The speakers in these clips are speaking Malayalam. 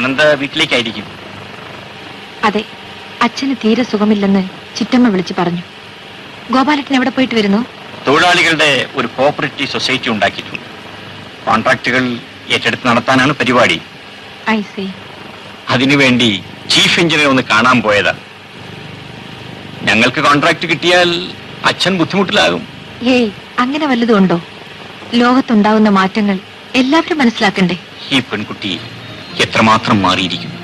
സുനന്ദ വീട്ടിലേക്കായിരിക്കും. അതെ, അച്ഛന് തീരെ സുഖമില്ലെന്ന് ചിറ്റമ്മ വിളിച്ചു പറഞ്ഞു. ഗോപാലട്ടൻ എവിടെ പോയിട്ട് വരുന്നു? തൊഴിലാളികളുടെ ഒരു കോഓപ്പറേറ്റീവ് സൊസൈറ്റി ഉണ്ടാക്കിയിട്ടുണ്ട്. കോൺട്രാക്ടുകൾ ഏറ്റെടുത്ത് നടത്താനാണ് പരിപാടി. I see. അതിനുവേണ്ടി ചീഫ് എഞ്ചിനീയർ ഒന്ന് കാണാൻ പോയതാ. ഞങ്ങൾക്ക് കോൺട്രാക്ട് കിട്ടിയാൽ അച്ഛൻ ബുദ്ധിമുട്ടിലാകും. ഏയ്, അങ്ങനെ വല്ലതും ഉണ്ടോ? ലോകത്തുണ്ടാവുന്ന മാറ്റങ്ങൾ എല്ലാവരും മനസ്സിലാക്കണ്ടേ? ഈ പെൺകുട്ടി എത്രമാത്രം മാറിയിരിക്കുന്നു.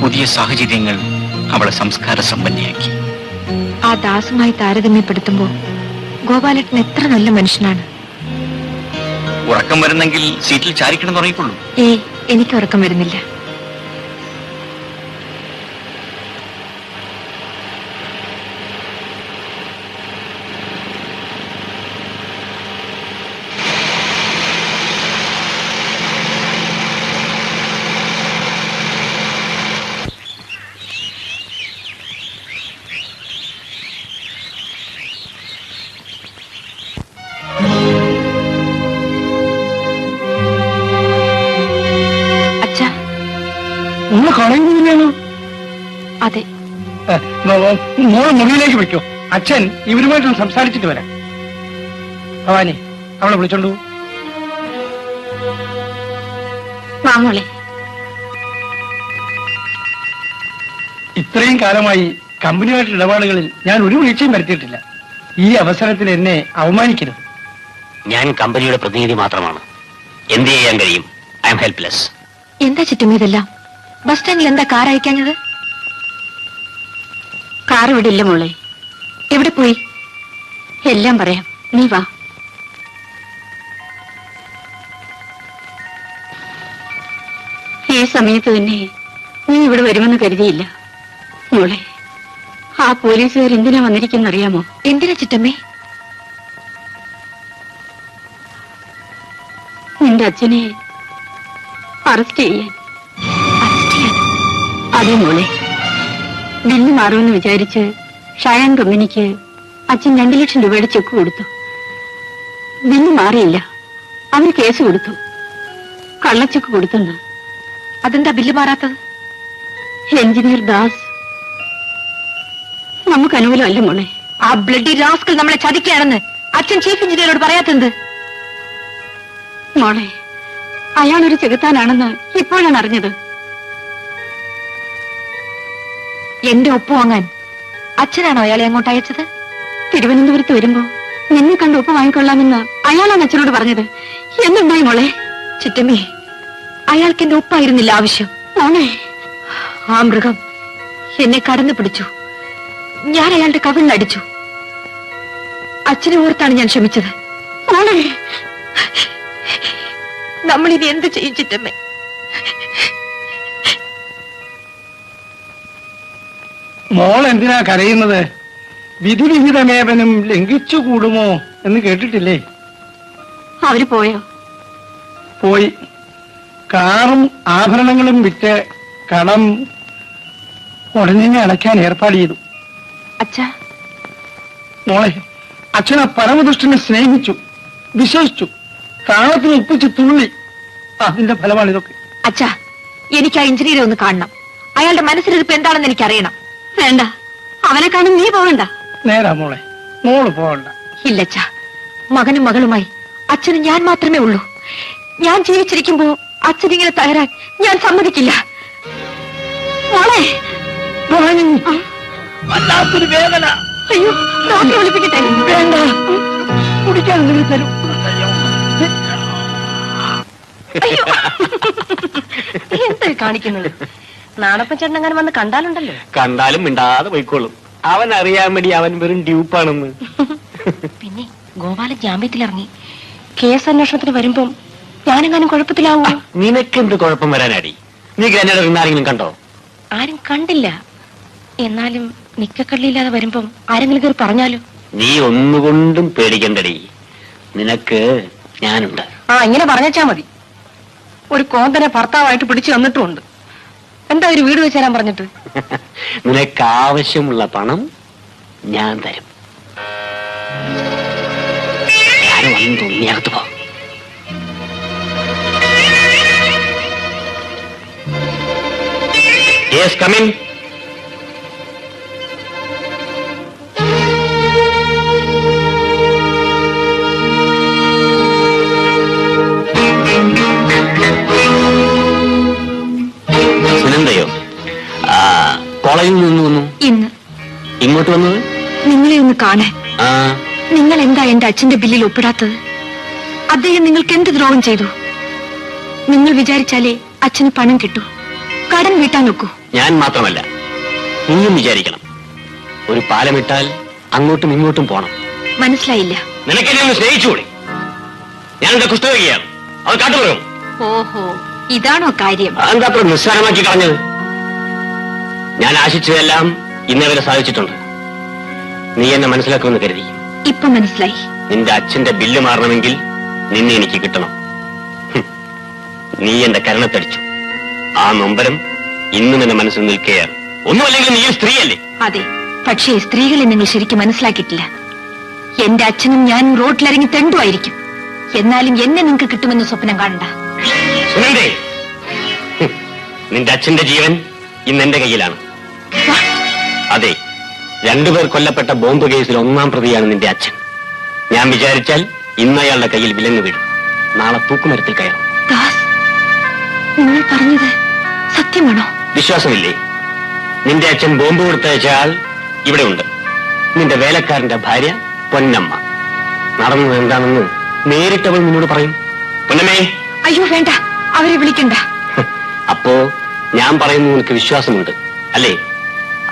പുതിയ സാഹചര്യങ്ങൾ അവളെ സംസ്കാര സമ്പന്നയാക്കി. ആ ദാസുമായി താരതമ്യപ്പെടുത്തുമ്പോ ഗോപാലട്ടൻ എത്ര നല്ല മനുഷ്യനാണ്. ഉറക്കം വരുന്നെങ്കിൽ സീറ്റിൽ ചാരിക്കണം തുടങ്ങിക്കൊള്ളൂ. ഏയ്, എനിക്ക് ഉറക്കം വരുന്നില്ല. അതെ, മോളെ മുറിയിലേക്ക് വിളിക്കോ. അച്ഛൻ ഇവരുമായിട്ടൊന്ന് സംസാരിച്ചിട്ട് വരാം. ഭവാനി, അവളെ വിളിച്ചോണ്ടു. വാങ്ങോളെ. ഇത്രയും കാലമായി കമ്പനിയായിട്ടുള്ള ഇടപാടുകളിൽ ഞാൻ ഒരു വീഴ്ചയും വരുത്തിയിട്ടില്ല. ഈ അവസരത്തിൽ എന്നെ അവമാനിക്കരുത്. ഞാൻ കമ്പനിയുടെ പ്രതിനിധി മാത്രമാണ്. എന്ത് ചെയ്യാൻ കഴിയും? I M helpless. എന്താ ചുറ്റും ഇതെല്ലാം? ബസ് സ്റ്റാൻഡിൽ എന്താ കാർ അയക്കാഞ്ഞത്? കാർ ഇവിടെ ഇല്ല മോളെ. എവിടെ പോയി? എല്ലാം പറയാം, നീ വാ. ഈ സമയത്ത് തന്നെ നീ ഇവിടെ വരുമെന്ന് കരുതിയില്ല മോളെ. ആ പോലീസുകാർ എന്തിനാ വന്നിരിക്കുന്നറിയാമോ? എന്തിനാ ചിറ്റമ്മേ? നിന്റെ അച്ഛനെ അറസ്റ്റ് ചെയ്യാൻ. അതെ മോളെ, ബില്ല് മാറുമെന്ന് വിചാരിച്ച് ഷായാൻ കമ്പനിക്ക് അച്ഛൻ 2 ലക്ഷം രൂപയുടെ ചെക്ക് കൊടുത്തു. ബില്ല് മാറിയില്ല. അവർ കേസ് കൊടുത്തു. കള്ളച്ചെക്ക് കൊടുത്തെന്ന്. അതെന്താ ബില്ല് മാറാത്തത്? എഞ്ചിനീയർ ദാസ് നമുക്ക് അനുകൂലമല്ല മോളെ. ആ ബ്ലഡി റാസ്കൽ നമ്മളെ ചതിക്കുകയാണെന്ന് അച്ഛൻ ചീഫ് എഞ്ചിനീയറോട് പറയാത്തത്? മോളെ, അയാളൊരു ചെകുത്താനാണെന്ന് ഇപ്പോഴാണ് അറിഞ്ഞത്. എന്റെ ഒപ്പ് വാങ്ങാൻ അച്ഛനാണോ അയാളെ അങ്ങോട്ട് അയച്ചത്? തിരുവനന്തപുരത്ത് വരുമ്പോ നിന്നെ കണ്ട് ഒപ്പ് വാങ്ങിക്കൊള്ളാമെന്ന് അയാളാണ് അച്ഛനോട് പറഞ്ഞത്. എന്തുണ്ടായി മോളെ? ചിറ്റമ്മേ, അയാൾക്ക് എന്റെ ഒപ്പായിരുന്നില്ല ആവശ്യം. മോളെ, ആ മൃഗം എന്നെ കടന്നു പിടിച്ചു. ഞാൻ അയാളുടെ കവിളിലടിച്ചു. അച്ഛനെ ഓർത്താണ് ഞാൻ ക്ഷമിച്ചത്. മോളെ, നമ്മളിനി എന്ത് ചെയ്യും ചിറ്റമ്മേ? മോൾ എന്തിനാ കരയുന്നത്? വിധിവിഹിതമേവനും ലംഘിച്ചുകൂടുമോ എന്ന് കേട്ടിട്ടില്ലേ? അവര് പോയോ? പോയി. കാറും ആഭരണങ്ങളും വിറ്റ് കടം ഉടനെ അടയ്ക്കാൻ ഏർപ്പാട് ചെയ്തു. അച്ഛാ, മോളെ, അച്ഛനെ പരമദുഷ്ടനെ സ്നേഹിച്ചു, വിശ്വസിച്ചു, കാലത്തിന് ഒപ്പിച്ച് തുള്ളി. അതിന്റെ ഫലമാണ് ഇതൊക്കെ. അച്ഛാ, എനിക്ക് ആ എഞ്ചിനീയറെ ഒന്ന് കാണണം. അയാളുടെ മനസ്സിലിരിപ്പ് എന്താണെന്ന് എനിക്കറിയണം. വേണ്ട, അവനെ കാണും നീ പോകണ്ട. നേരാ മോളെ, മോള് പോകണ്ട. ഇല്ലച്ചാ, മകനും മകളുമായി അച്ഛനും ഞാൻ മാത്രമേ ഉള്ളൂ. ഞാൻ ജീവിച്ചിരിക്കുമ്പോ അച്ഛനിങ്ങനെ തകരാൻ ഞാൻ സമ്മതിക്കില്ല. മോളെ, വല്ലാത്തൊരു വേദന. അയ്യോ, ഡോക്ടറെ വിളിപ്പിക്കട്ടെ? വേണ്ട, കുടിക്കാൻ എന്തെങ്കിലും തരൂ. അയ്യോ, എന്താ കാണിക്കുന്നത്? നാണപ്പൻ ചേട്ടനങ്ങനെ വന്ന് കണ്ടാലുണ്ടല്ലോ. കണ്ടാലും മിണ്ടാതെ പോയിക്കോളും. അവൻ അറിയാൻ വേണ്ടി അവൻ വെറും ഡ്യൂപ്പാണെന്ന്. പിന്നെ ഗോപാല ജാമ്യത്തിലിറങ്ങി. കേസ് അന്വേഷണത്തിന് വരുമ്പം ഞാനെങ്ങാനും കുഴപ്പത്തിലാവോ? നിനക്കെന്ത് കുഴപ്പം വരാനാടി? നീ ഗ്രനേഡ് ആരെങ്കിലും കണ്ടോ? ആരും കണ്ടില്ല. എന്നാലും നിക്കക്കള്ളിയില്ലാതെ വരുമ്പം ആരെങ്കിലും കയറി പറഞ്ഞാലോ? നീ ഒന്നുകൊണ്ടും പേടിക്കണ്ടടി, നിനക്ക് ഞാനുണ്ട്. ഇങ്ങനെ പറഞ്ഞാ മതി. ഒരു കോന്തനെ ഭർത്താവായിട്ട് പിടിച്ചു വന്നിട്ടുമുണ്ട്. എന്താ ഒരു വീട് വെച്ച് തരാൻ പറഞ്ഞിട്ട്? നിനക്ക് ആവശ്യമുള്ള പണം ഞാൻ തരും. ഞാൻ വന്നു തോന്നിയകത്ത് പോ. Yes, come in. സുനന്ദയോ? കോളേജിൽ നിന്ന് വന്നു. ഇന്ന് ഇങ്ങോട്ട് വന്നത്? നിങ്ങളെ ഒന്ന് കാണാൻ. ആ, നിങ്ങൾ എന്താ എന്റെ അച്ഛന്റെ ബില്ലിൽ ഒപ്പിടാത്തത്? അദ്ദേഹം നിങ്ങൾക്ക് എന്ത് ദ്രോഹം ചെയ്തു? നിങ്ങൾ വിചാരിച്ചാലേ അച്ഛന് പണം കിട്ടൂ. കടം വീട്ടാൻ നോക്കൂ. ഞാൻ മാത്രമല്ല, നീയും വിചാരിക്കണം. ഒരു പാലമിട്ടാൽ അങ്ങോട്ടും ഇങ്ങോട്ടും പോണം. മനസ്സിലായില്ല. നിനക്കെന്നെ ഒന്ന് സ്നേഹിച്ചുകൂടി? ഞാൻ എന്റെ കുഷ്ഠരോഗിയാണ്. അത് കാട്ടുപറയും. ഓഹോ, ഇതാണോ കാര്യം? അതെന്താ അത്ര നിസ്സാരമാക്കി കളഞ്ഞത്? ഞാൻ ആശിച്ചതെല്ലാം ഇന്നേവരെ സാധിച്ചിട്ടുണ്ട്. നീ എന്നെ മനസ്സിലാക്കുമെന്ന് കരുതി. ഇപ്പൊ മനസ്സിലായി. നിന്റെ അച്ഛന്റെ ബില്ല് മാറണമെങ്കിൽ നിന്നെ എനിക്ക് കിട്ടണം. നീ എന്റെ കരണത്തടിച്ചു. ആ നൊമ്പരം ഇന്നും എന്റെ മനസ്സിൽ നിൽക്കുകയാണ്. ഒന്നുമല്ലെങ്കിൽ നീ സ്ത്രീയല്ലേ? അതെ, പക്ഷേ സ്ത്രീകളെ നിങ്ങൾ ശരിക്കും മനസ്സിലാക്കിയിട്ടില്ല. എന്റെ അച്ഛനും ഞാനും റോട്ടിലിറങ്ങി തെണ്ടുമായിരിക്കും. എന്നാലും എന്നെ നിങ്ങൾക്ക് കിട്ടുമെന്ന് സ്വപ്നം കാണണ്ട. സുനന്ദേ, നിന്റെ അച്ഛന്റെ ജീവൻ ഇന്ന് എന്റെ കയ്യിലാണ്. അതെ, രണ്ടുപേർ കൊല്ലപ്പെട്ട ബോംബ് കേസിൽ ഒന്നാം പ്രതിയാണ് നിന്റെ അച്ഛൻ. ഞാൻ വിചാരിച്ചാൽ ഇന്ന് അയാളുടെ കയ്യിൽ വിലങ്ങ് വീഴും. നാളെ തൂക്കുമരത്തിൽ കയറും. ദാസ്, നിങ്ങൾ പറഞ്ഞത് സത്യമാണോ? വിശ്വാസമില്ലേ? നിന്റെ അച്ഛൻ ബോംബ് കൊടുത്തയച്ച ആൾ ഇവിടെ ഉണ്ട്. നിന്റെ വേലക്കാരന്റെ ഭാര്യ പൊന്നമ്മ. നടന്നത് എന്താണെന്ന് നേരിട്ടവൾ നിന്നോട് പറയും. പൊന്നമ്മേ. അയ്യോ വേണ്ട, അവരെ വിളിക്കണ്ട. അപ്പോ ഞാൻ പറയുന്നത് നിനക്ക് വിശ്വാസമുണ്ട് അല്ലേ?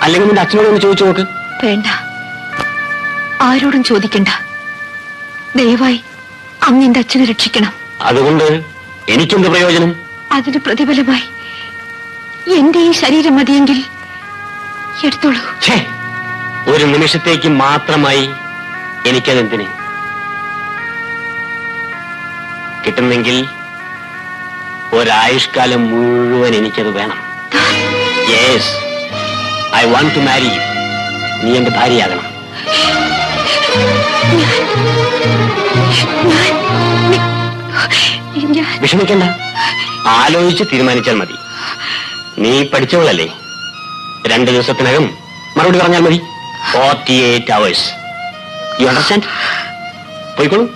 അല്ലെങ്കിൽ നിന്റെ അച്ഛനോട് ഒന്ന് ചോദിച്ചു നോക്ക്. വേണ്ട, ആരോടും ചോദിക്കണ്ട. ദയവായി അങ്ങ് എന്റെ അച്ഛനെ രക്ഷിക്കണം. അതുകൊണ്ട് എനിക്കെന്ത് പ്രയോജനം? അതിന് പ്രതിഫലമായി എന്റെ ഈ ശരീരം മതിയെങ്കിൽ എടുത്തോളൂ. ഛേ, ഒരു നിമിഷത്തേക്ക് മാത്രമായി എനിക്കതെന്തിന്? കിട്ടുന്നെങ്കിൽ ഒരായുഷ്കാലം മുഴുവൻ എനിക്കത് വേണം. Yes, I want to marry you. നീ എന്റെ ഭാര്യയാകണം. വിഷമിക്കണ്ട, ആലോചിച്ച് തീരുമാനിച്ചാൽ മതി. നീ പഠിച്ചവളല്ലേ? 2 ദിവസത്തിനകം മറുപടി പറഞ്ഞാൽ മതി. 48 hours. You understand? പോയിക്കോളൂ.